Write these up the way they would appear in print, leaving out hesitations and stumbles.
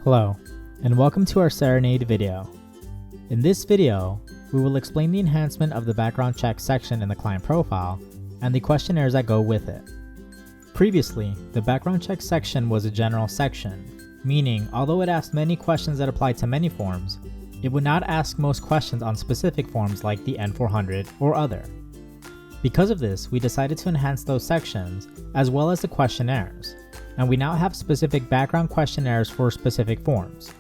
Hello, and welcome to our Cerenade video. In this video, we will explain the enhancement of the background check section in the client profile and the questionnaires that go with it. Previously, the background check section was a general section, meaning although it asked many questions that applied to many forms, it would not ask most questions on specific forms like the N400 or other. Because of this, we decided to enhance those sections as well as the questionnaires, and we now have specific background questionnaires for specific forms.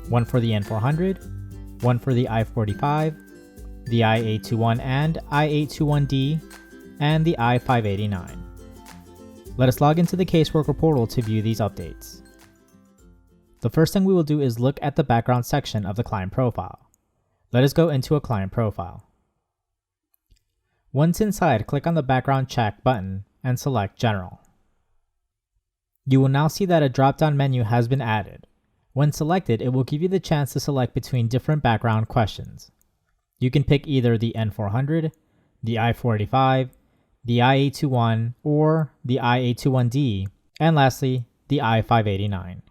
One for the N400, one for the I-45, the I-821 and I-821D, and the I-589. Let us log into the caseworker portal to view these updates. The first thing we will do is look at the background section of the client profile. Let us go into a client profile. Once inside, click on the background check button and select General. You will now see that a drop-down menu has been added. When selected, it will give you the chance to select between different background questions. You can pick either the N400, the I-45, the I-821, or the I-821D, and lastly, the I-589.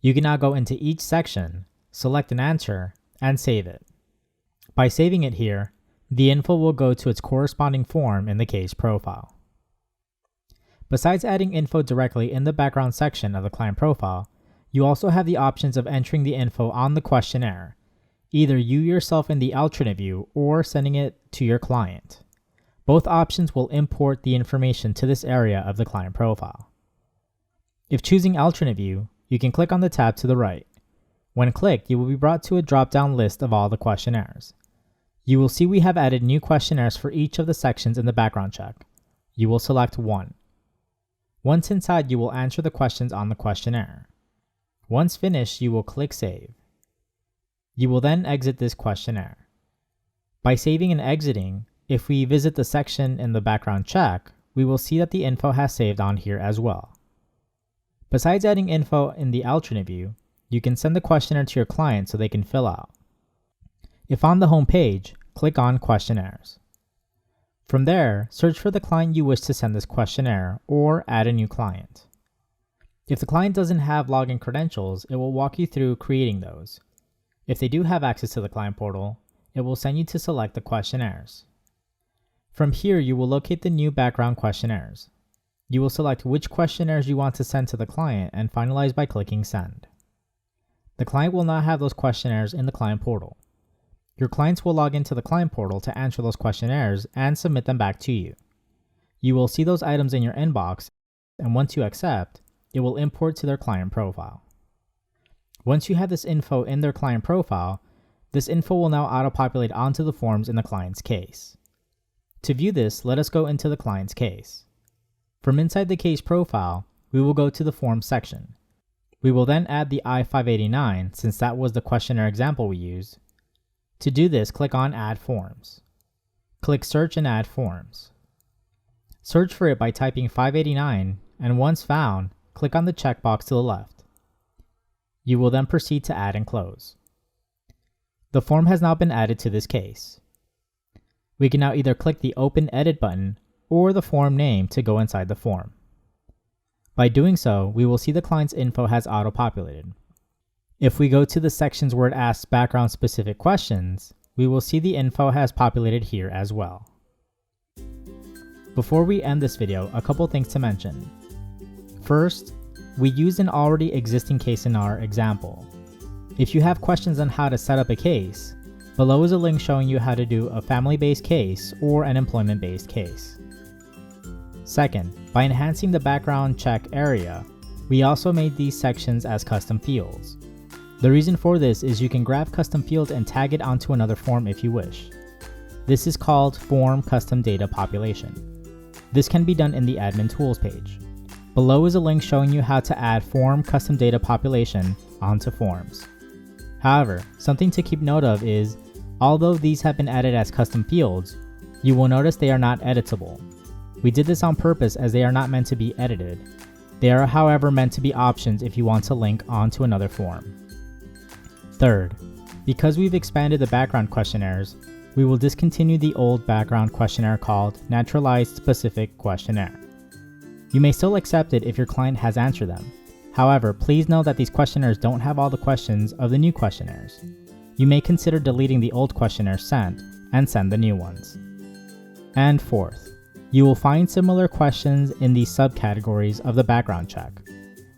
You can now go into each section, select an answer, and save it. By saving it here, the info will go to its corresponding form in the case profile. Besides adding info directly in the background section of the client profile, you also have the options of entering the info on the questionnaire, either you yourself in the alternate view or sending it to your client. Both options will import the information to this area of the client profile. If choosing alternate view, you can click on the tab to the right. When clicked, you will be brought to a drop-down list of all the questionnaires. You will see we have added new questionnaires for each of the sections in the background check. You will select one. Once inside, you will answer the questions on the questionnaire. Once finished, you will click Save. You will then exit this questionnaire. By saving and exiting, if we visit the section in the background check, we will see that the info has saved on here as well. Besides adding info in the alternate view, you can send the questionnaire to your client so they can fill out. If on the home page, click on Questionnaires. From there, search for the client you wish to send this questionnaire or add a new client. If the client doesn't have login credentials, it will walk you through creating those. If they do have access to the client portal, it will send you to select the questionnaires. From here, you will locate the new background questionnaires. You will select which questionnaires you want to send to the client and finalize by clicking Send. The client will not have those questionnaires in the client portal. Your clients will log into the client portal to answer those questionnaires and submit them back to you. You will see those items in your inbox, and once you accept, it will import to their client profile. Once you have this info in their client profile, this info will now auto-populate onto the forms in the client's case. To view this, let us go into the client's case. From inside the case profile, we will go to the Forms section. We will then add the I-589 since that was the questionnaire example we used. To do this, click on Add Forms. Click Search and Add Forms. Search for it by typing 589 and once found, click on the checkbox to the left. You will then proceed to add and close. The form has now been added to this case. We can now either click the Open Edit button or the form name to go inside the form. By doing so, we will see the client's info has auto-populated. If we go to the sections where it asks background specific questions, we will see the info has populated here as well. Before we end this video, a couple things to mention. First, we used an already existing case in our example. If you have questions on how to set up a case, below is a link showing you how to do a family-based case or an employment-based case. Second, by enhancing the background check area, we also made these sections as custom fields. The reason for this is you can grab custom fields and tag it onto another form if you wish. This is called Form Custom Data Population. This can be done in the Admin Tools page. Below is a link showing you how to add Form Custom Data Population onto forms. However, something to keep note of is, although these have been added as custom fields, you will notice they are not editable. We did this on purpose as they are not meant to be edited. They are, however, meant to be options if you want to link onto another form. Third, because we've expanded the background questionnaires, we will discontinue the old background questionnaire called Naturalized Specific Questionnaire. You may still accept it if your client has answered them. However, please know that these questionnaires don't have all the questions of the new questionnaires. You may consider deleting the old questionnaire sent and send the new ones. And fourth, you will find similar questions in the subcategories of the background check.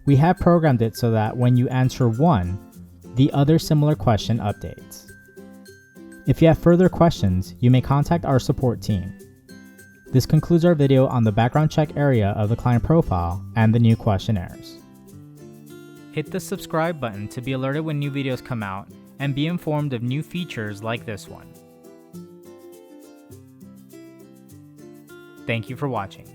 We have programmed it so that when you answer one, the other similar question updates. If you have further questions, you may contact our support team. This concludes our video on the background check area of the client profile and the new questionnaires. Hit the subscribe button to be alerted when new videos come out and be informed of new features like this one. Thank you for watching.